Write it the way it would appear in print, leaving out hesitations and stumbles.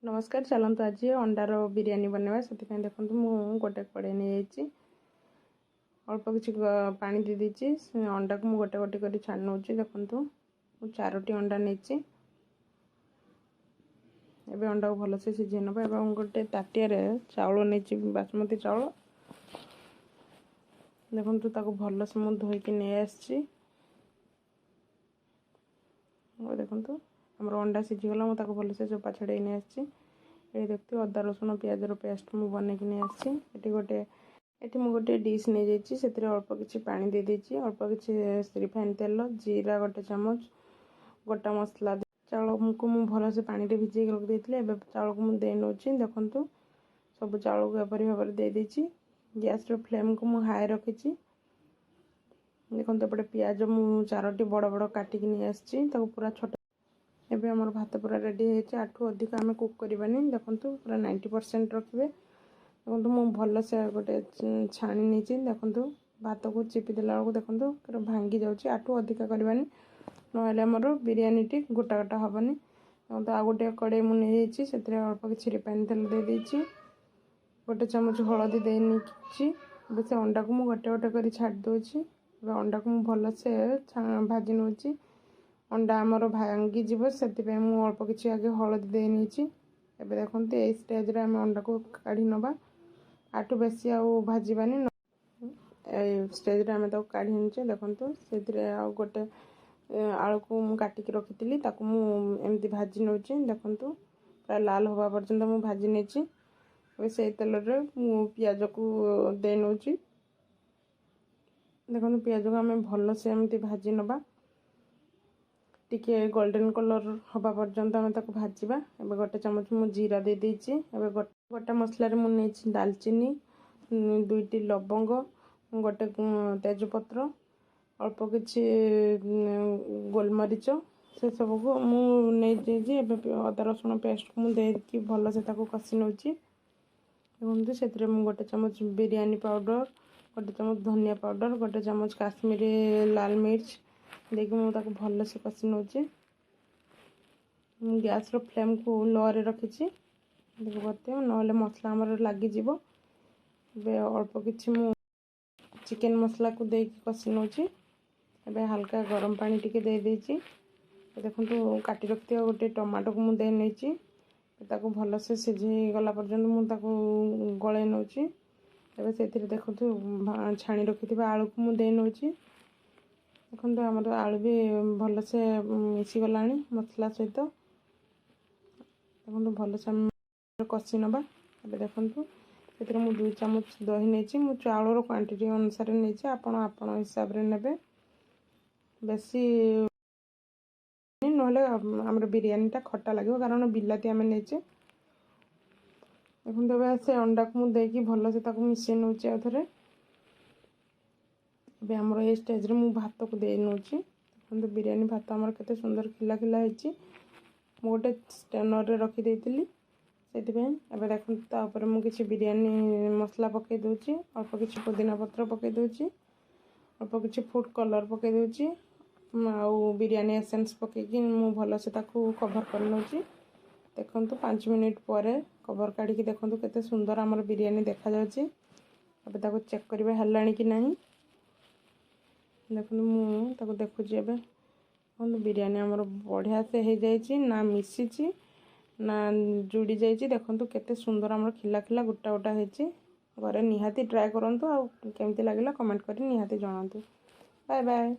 नमस्कार चलते आज अंडार बिरियानी बनवा से देखो मुझे गोटे कड़े नहीं अल्प किसी पा दे दीची अंडा को मुझे गोटे गोटे कर छाणी नौ देखु चारोटी अंडा नहीं अंडा को भलसे सीझे ना गोटे ताटिया चाउल नहीं बासमती चाउल देखो भलसे मुझे धोईकी नहीं आसी देखो आमर अंडा सीझीगला मुझे भलसे चोपा छड़े नहीं आसी देखते अदा रसुण प्याज पेस्ट मुझे बनईकी नहीं आसी गोटे ये गोटे डिश नहीं जाइए से अल्प किसी पानी दे दीची अल्प किसी रिफाइन तेल जीरा गोटे चामच गोटा मसला चाउल को मुझे भलसे पानी भिजे रखी चाउल को मुझे नौ देखु सब चाउल को एपरी भाव में दे दीची गैस फ्लेम को मुझे हाई रखी देखो एपटे पियाज मुझे चारोटी बड़ बड़ काटिकी नहीं आसी पूरा छोट एबे हमर भात पूरा रेडी है आठू अधिक आम कुक करवानी देखो पूरा 90% रखिए देखो मुझे भल से गोटे छाणी नहीं देखो भात को चिपी देला बेलू देखो पूरा भांगी जाऊँगी आठू अधिका करवानी ना आमर बिरियानी टी गोटा गोटा हेनी तो आ गोटे कड़े मुझे से अल्प किसी रिफाइन तेल दे देती गोटे चामच हलदी देनी से अंडा को मुझे गोटे गोटे कर छाड़ दूसरी अंडा को मुझे भल से भाजी नौ अंडा आमर भांगी जीव से अल्प किसी आगे हलदी दे नहीं देखो ये स्टेज आम अंडा को काढ़ी नवा आठू बेसी भाजबानी स्टेज आम काढ़ी नीचे देखो से गोटे आलू को मुझे काटिकी रखी मुझे भाजी नौ देखो प्राय लाल हवा पर्यंत मुझे भाजी नहीं से तेल पियाज को दे नौ देखो पियाज को आम भल से एमती भाजी नवा टिके गोल्डन कलर हवा पर्यंत आम भाजवा एबे गोटे चामच मु जीरा दे देछि एबे गोटा मसला रे मु नेछि दालचीनी दुईटी लवंग गोटे तेजपत्र अल्प किछि गोलमरीच से सब को मु नहीं अदा रसुण पेस्ट को मुझे भल से कषि नौ देखते से गोटे चामच बिरयानी पाउडर गोटे चामच धनिया पाउडर गोटे चामच काश्मीरी लाल मिर्च देखिए मुझे भल से कषि नौ गैस फ्लेम को लो रे रखी देखते ना मसला आमर लगिज अल्प किसी मु चिकेन मसला को देकी कषि नौ हल्का गरम पानी टिके दे देछि देखो काटी रखी गोटे टमाटो को मुझे नहीं भल से सीझी गला पर्यंत मुझे गले नौ से देखो छाणी रखी आलू को मुझे नौ देखो आमर आलू भी भल से मिसीगला मसला सहित देखो भल से कषि नवा देखो से 2 चामच दही नहीं मु चाउल क्वांटिटी अनुसार नहीं आपण हिसाब रे नेबे बेसी ना आमर बिरियानीटा खट्टा लगे कारण बिलाती आम नहीं देखो से अंडा को मुझे भल से मिसई नौ थे अभी आमर ये स्टेज रे मु भात को दे नौ देखो बिरियानी भात आमर केते सुंदर खिला खिला है गोटे स्टेनर रे रखी देती से देखो मुझे बिरियानी मसला पकई दूची अल्प किसी पुदीना पत्र पकई दूची अल्प किसी फूड कलर पकई दूची आउ बिरियानी एसेंस पकईकी मु भल से कभर कर नौ देखो 5 मिनिट पर कभर काढ़ी देखो केते सुंदर आमर बिरियानी देखा जाउची अब चेक करिबे हल्लाणी कि नहीं देखो मुझे देखुची बिरियानी आमर बढ़िया से हो जाइए ना मिसी ना जुड़ी जाइए देखो केते सुंदर आमर खिला खिला गोटा गोटा होती घरे निहाती ट्राए करूँ आ केमती लगे कमेंट कर निहाती जनातु बाय बाय।